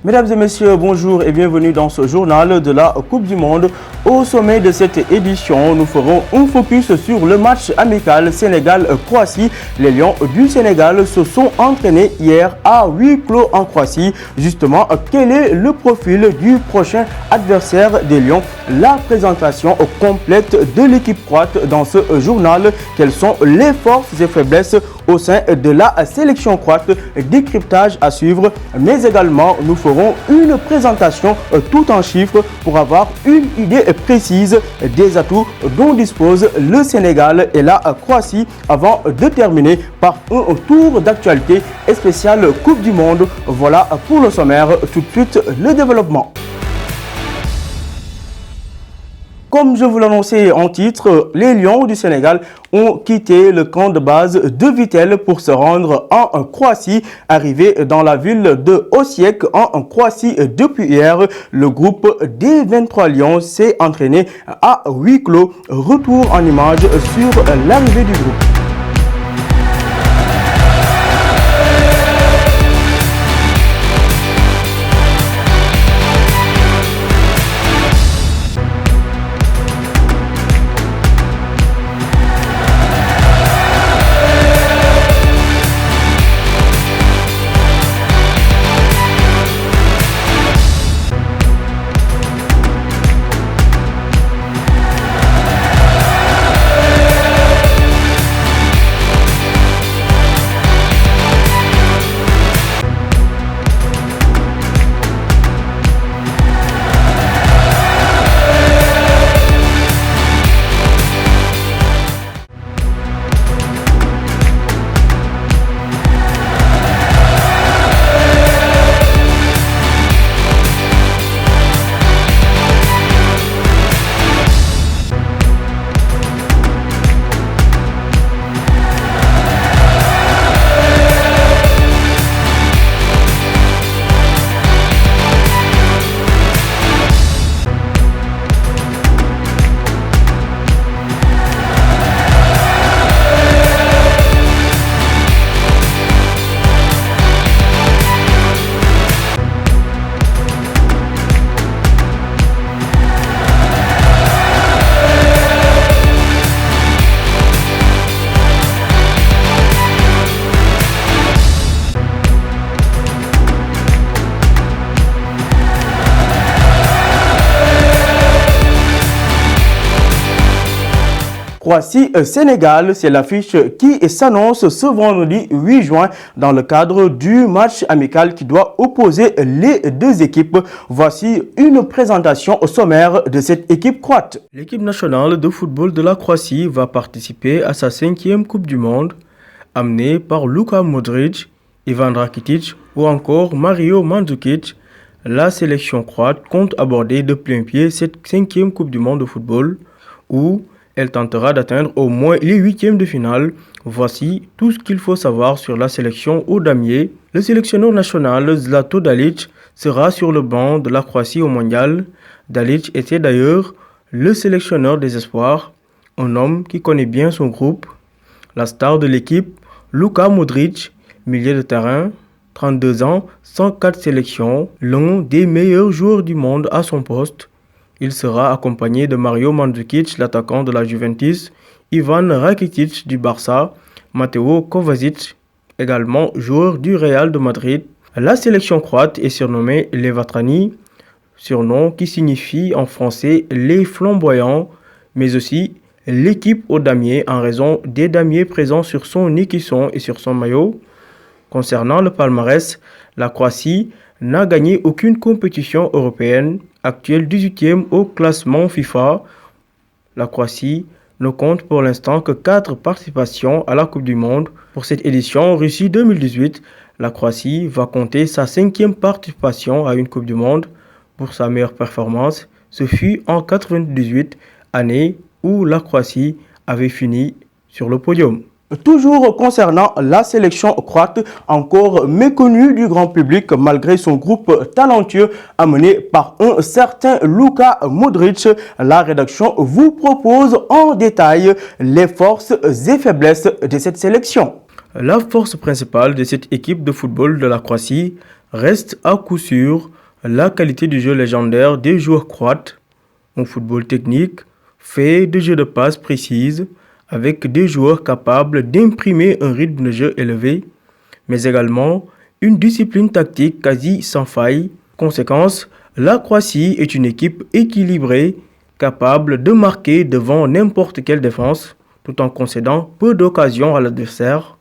Mesdames et messieurs, bonjour et bienvenue dans ce journal de la Coupe du Monde. Au sommet de cette édition, nous ferons un focus sur le match amical Sénégal-Croatie. Les Lions du Sénégal se sont entraînés hier à huis clos en Croatie. Justement, quel est le profil du prochain adversaire des Lions? La présentation complète de l'équipe croate dans ce journal. Quelles sont les forces et faiblesses au sein de la sélection croate? Décryptage à suivre, mais également nous ferons une présentation tout en chiffres pour avoir une idée précise des atouts dont dispose le Sénégal et la Croatie avant de terminer par un tour d'actualité spécial Coupe du Monde. Voilà pour le sommaire, tout de suite le développement. Comme je vous l'annonçais en titre, les Lions du Sénégal ont quitté le camp de base de Vittel pour se rendre en Croatie. Arrivé dans la ville de Osijek en Croatie depuis hier, le groupe des 23 Lions s'est entraîné à huis clos. Retour en image sur l'arrivée du groupe. Croatie-Sénégal, c'est l'affiche qui s'annonce ce vendredi 8 juin dans le cadre du match amical qui doit opposer les deux équipes. Voici une présentation au sommaire de cette équipe croate. L'équipe nationale de football de la Croatie va participer à sa 5e Coupe du Monde, amenée par Luka Modric, Ivan Rakitic ou encore Mario Mandzukic. La sélection croate compte aborder de plein pied cette 5e Coupe du Monde de football où elle tentera d'atteindre au moins les 8e de finale. Voici tout ce qu'il faut savoir sur la sélection au damier. Le sélectionneur national Zlatko Dalic sera sur le banc de la Croatie au mondial. Dalic était d'ailleurs le sélectionneur des espoirs, un homme qui connaît bien son groupe. La star de l'équipe, Luka Modric, milieu de terrain, 32 ans, 104 sélections, l'un des meilleurs joueurs du monde à son poste. Il sera accompagné de Mario Mandzukic, l'attaquant de la Juventus, Ivan Rakitic du Barça, Mateo Kovacic, également joueur du Real de Madrid. La sélection croate est surnommée les Vatrani, surnom qui signifie en français les flamboyants, mais aussi l'équipe au damier en raison des damiers présents sur son écusson et sur son maillot. Concernant le palmarès, la Croatie n'a gagné aucune compétition européenne, actuelle 18e au classement FIFA. La Croatie ne compte pour l'instant que 4 participations à la Coupe du Monde. Pour cette édition Russie 2018, la Croatie va compter sa 5e participation à une Coupe du Monde. Pour sa meilleure performance, ce fut en 1998, année où la Croatie avait fini sur le podium. Toujours concernant la sélection croate, encore méconnue du grand public malgré son groupe talentueux amené par un certain Luka Modric, la rédaction vous propose en détail les forces et faiblesses de cette sélection. La force principale de cette équipe de football de la Croatie reste à coup sûr la qualité du jeu légendaire des joueurs croates, un football technique, fait de jeux de passe précises, avec des joueurs capables d'imprimer un rythme de jeu élevé, mais également une discipline tactique quasi sans faille. Conséquence, la Croatie est une équipe équilibrée, capable de marquer devant n'importe quelle défense, tout en concédant peu d'occasions à l'adversaire.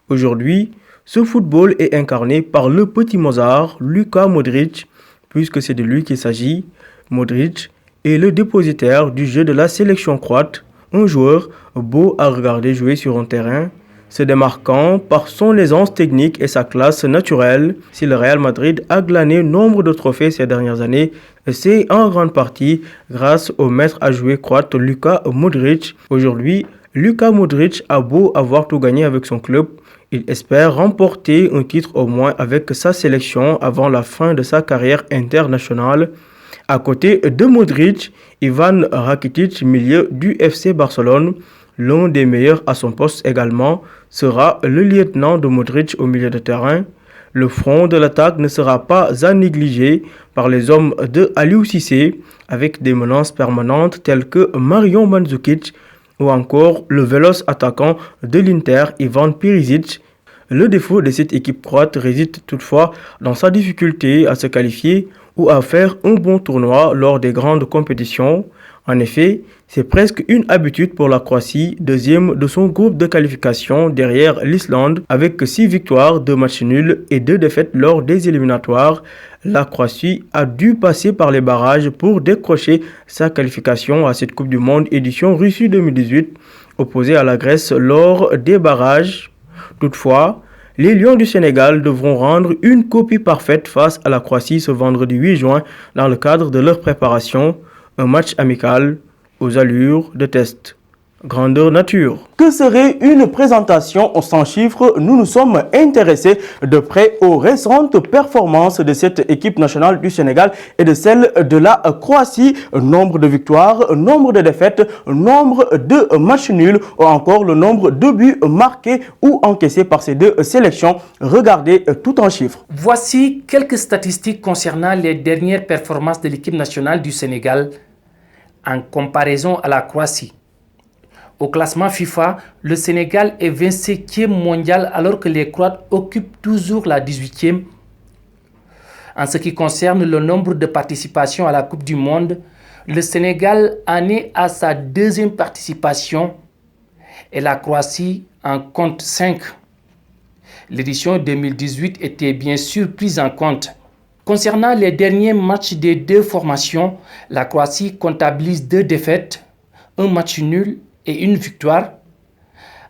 Aujourd'hui, ce football est incarné par le petit Mozart, Luka Modric, puisque c'est de lui qu'il s'agit. Modric est le dépositaire du jeu de la sélection croate, un joueur beau à regarder jouer sur un terrain, se démarquant par son aisance technique et sa classe naturelle. Si le Real Madrid a glané nombre de trophées ces dernières années, c'est en grande partie grâce au maître à jouer croate Luka Modric. Aujourd'hui, Luka Modric a beau avoir tout gagné avec son club, il espère remporter un titre au moins avec sa sélection avant la fin de sa carrière internationale. À côté de Modric, Ivan Rakitic, milieu du FC Barcelone, l'un des meilleurs à son poste également, sera le lieutenant de Modric au milieu de terrain. Le front de l'attaque ne sera pas à négliger par les hommes de Aliou Cissé, avec des menaces permanentes telles que Marion Mandzukic ou encore le véloce attaquant de l'Inter, Ivan Perisic. Le défaut de cette équipe croate réside toutefois dans sa difficulté à se qualifier ou à faire un bon tournoi lors des grandes compétitions. En effet, c'est presque une habitude pour la Croatie, deuxième de son groupe de qualification derrière l'Islande, avec 6 victoires, 2 matchs nuls et 2 défaites lors des éliminatoires. La Croatie a dû passer par les barrages pour décrocher sa qualification à cette Coupe du Monde édition Russie 2018, opposée à la Grèce lors des barrages. Toutefois, les Lions du Sénégal devront rendre une copie parfaite face à la Croatie ce vendredi 8 juin dans le cadre de leur préparation. Un match amical aux allures de test. Grandeur nature. Que serait une présentation sans chiffres? Nous nous sommes intéressés de près aux récentes performances de cette équipe nationale du Sénégal et de celle de la Croatie. Nombre de victoires, nombre de défaites, nombre de matchs nuls ou encore le nombre de buts marqués ou encaissés par ces deux sélections. Regardez tout en chiffres. Voici quelques statistiques concernant les dernières performances de l'équipe nationale du Sénégal en comparaison à la Croatie. Au classement FIFA, le Sénégal est 27e mondial alors que les Croates occupent toujours la 18e. En ce qui concerne le nombre de participations à la Coupe du Monde, le Sénégal en est à sa 2e participation et la Croatie en compte 5. L'édition 2018 était bien sûr prise en compte. Concernant les derniers matchs des deux formations, la Croatie comptabilise 2 défaites, un match nul et une victoire,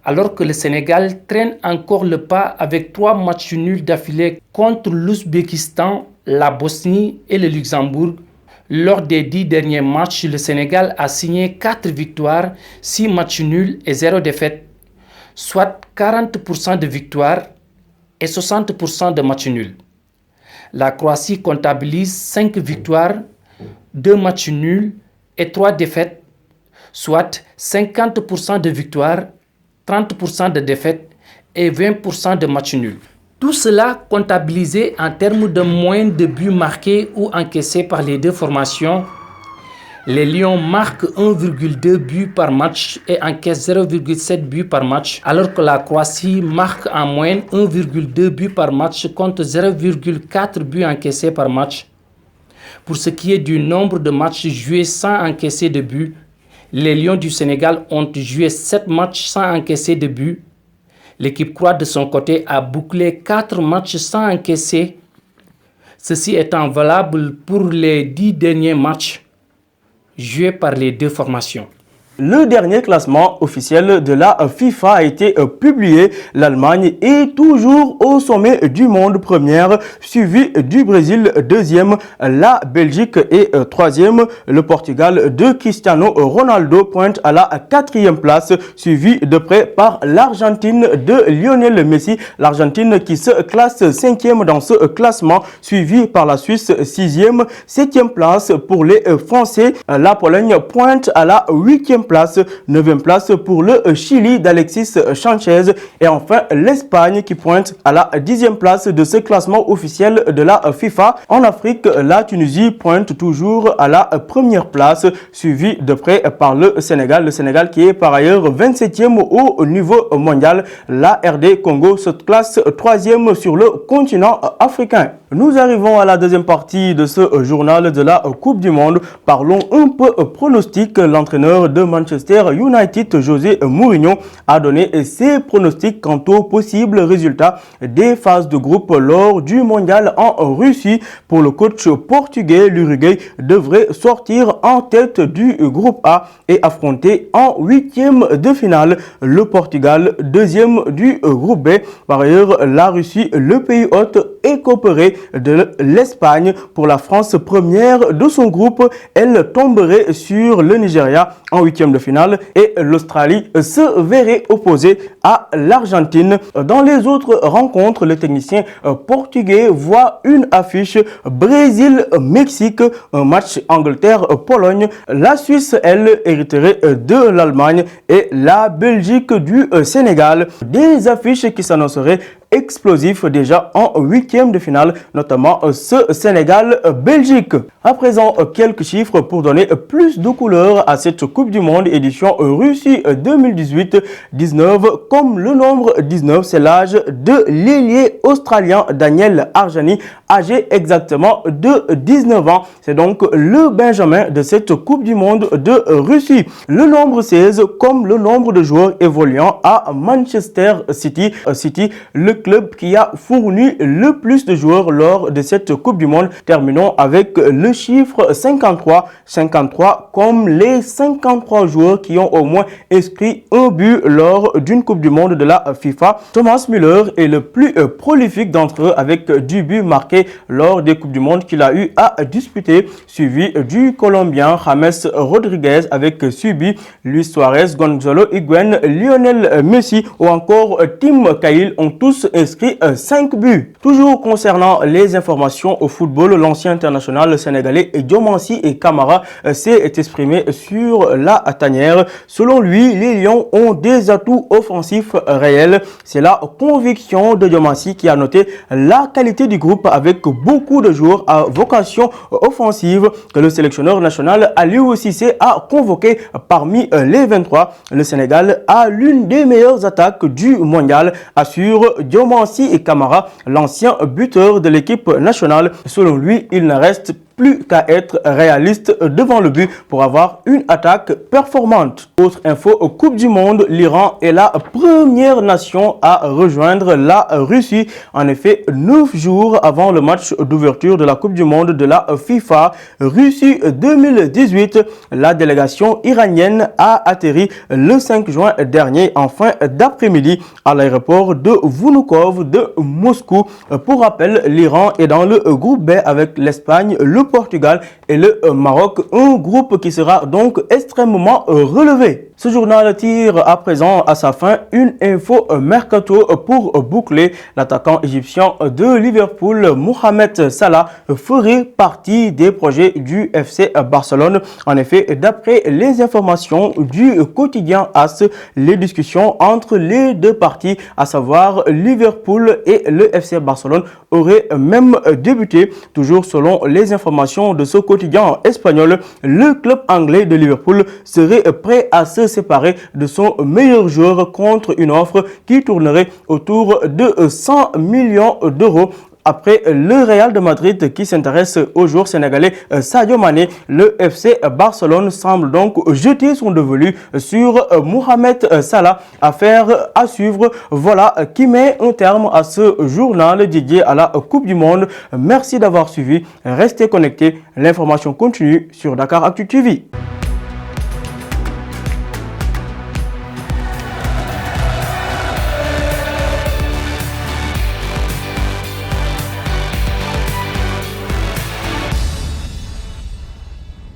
alors que le Sénégal traîne encore le pas avec 3 matchs nuls d'affilée contre l'Ouzbékistan, la Bosnie et le Luxembourg. Lors des 10 derniers matchs, le Sénégal a signé 4 victoires, 6 matchs nuls et 0 défaite, soit 40% de victoires et 60% de matchs nuls. La Croatie comptabilise 5 victoires, 2 matchs nuls et 3 défaites, soit 50% de victoires, 30% de défaites et 20% de matchs nuls. Tout cela comptabilisé en termes de moyenne de buts marqués ou encaissés par les deux formations. Les Lions marquent 1,2 buts par match et encaissent 0,7 buts par match, alors que la Croatie marque en moyenne 1,2 buts par match contre 0,4 buts encaissés par match. Pour ce qui est du nombre de matchs joués sans encaisser de but, les Lions du Sénégal ont joué 7 matchs sans encaisser de but. L'équipe croate de son côté a bouclé 4 matchs sans encaisser, ceci étant valable pour les 10 derniers matchs joués par les deux formations. Le dernier classement officiel de la FIFA a été publié. L'Allemagne est toujours au sommet du monde, première, suivi du Brésil, deuxième, la Belgique est troisième. Le Portugal de Cristiano Ronaldo pointe à la 4e place, suivi de près par l'Argentine de Lionel Messi. L'Argentine qui se classe 5e dans ce classement, suivi par la Suisse 6e, 7e place pour les Français. La Pologne pointe à la 8e place, 9e place pour le Chili d'Alexis Sanchez et enfin l'Espagne qui pointe à la 10e place de ce classement officiel de la FIFA. En Afrique, la Tunisie pointe toujours à la première place, suivi de près par le Sénégal qui est par ailleurs 27e au niveau mondial. La RD Congo se classe 3e sur le continent africain. Nous arrivons à la deuxième partie de ce journal de la Coupe du Monde. Parlons un peu pronostic. L'entraîneur de Manchester United, José Mourinho, a donné ses pronostics quant aux possibles résultats des phases de groupe lors du mondial en Russie. Pour le coach portugais, l'Uruguay devrait sortir en tête du groupe A et affronter en 8e de finale le Portugal, 2e du groupe B. Par ailleurs, la Russie, le pays hôte, écoperait de l'Espagne. Pour la France, première de son groupe, elle tomberait sur le Nigeria en 8e de finale et l'Australie se verrait opposée à l'Argentine. Dans les autres rencontres, le technicien portugais voit une affiche Brésil-Mexique, un match Angleterre-Pologne. La Suisse, elle, hériterait de l'Allemagne et la Belgique du Sénégal. Des affiches qui s'annonceraient explosif déjà en 8e de finale, notamment ce Sénégal-Belgique. À présent, quelques chiffres pour donner plus de couleur à cette Coupe du Monde édition Russie 2018-19. Comme le nombre 19, c'est l'âge de l'ailier australien Daniel Arjani, âgé exactement de 19 ans. C'est donc le Benjamin de cette Coupe du Monde de Russie. Le nombre 16, comme le nombre de joueurs évoluant à Manchester City, le club qui a fourni le plus de joueurs lors de cette Coupe du Monde. Terminons avec le chiffre 53. 53 comme les 53 joueurs qui ont au moins inscrit un but lors d'une Coupe du Monde de la FIFA. Thomas Müller est le plus prolifique d'entre eux avec 10 buts marqués lors des Coupes du Monde qu'il a eu à disputer, suivi du Colombien James Rodriguez avec 6 buts, Luis Suarez, Gonzalo Higuaín, Lionel Messi ou encore Tim Cahill ont tous inscrit 5 buts. Toujours concernant les informations au football, l'ancien international sénégalais Diomansy Kamara s'est exprimé sur la tanière. Selon lui, les Lions ont des atouts offensifs réels. C'est la conviction de Diomansy qui a noté la qualité du groupe avec beaucoup de joueurs à vocation offensive que le sélectionneur national Aliou Cissé a convoqué parmi les 23. Le Sénégal a l'une des meilleures attaques du mondial, assure Diomansy Kamara, l'ancien buteur de l'équipe nationale. Selon lui, il ne reste plus qu'à être réaliste devant le but pour avoir une attaque performante. Autre info, Coupe du Monde, l'Iran est la première nation à rejoindre la Russie. En effet, 9 jours avant le match d'ouverture de la Coupe du Monde de la FIFA Russie 2018, la délégation iranienne a atterri le 5 juin dernier en fin d'après-midi à l'aéroport de Vnukovo de Moscou. Pour rappel, l'Iran est dans le groupe B avec l'Espagne, le Portugal et le Maroc, un groupe qui sera donc extrêmement relevé. Ce journal tire à présent à sa fin une info mercato pour boucler. L'attaquant égyptien de Liverpool, Mohamed Salah, ferait partie des projets du FC Barcelone. En effet, d'après les informations du quotidien AS, les discussions entre les deux parties, à savoir Liverpool et le FC Barcelone, auraient même débuté. Toujours selon les informations de ce quotidien espagnol, le club anglais de Liverpool serait prêt à se séparer de son meilleur joueur contre une offre qui tournerait autour de 100 millions d'euros. Après le Real de Madrid qui s'intéresse au joueur sénégalais Sadio Mané, le FC Barcelone semble donc jeter son dévolu sur Mohamed Salah. Affaire à suivre. Voilà qui met un terme à ce journal dédié à la Coupe du Monde. Merci d'avoir suivi. Restez connectés. L'information continue sur Dakaractu TV.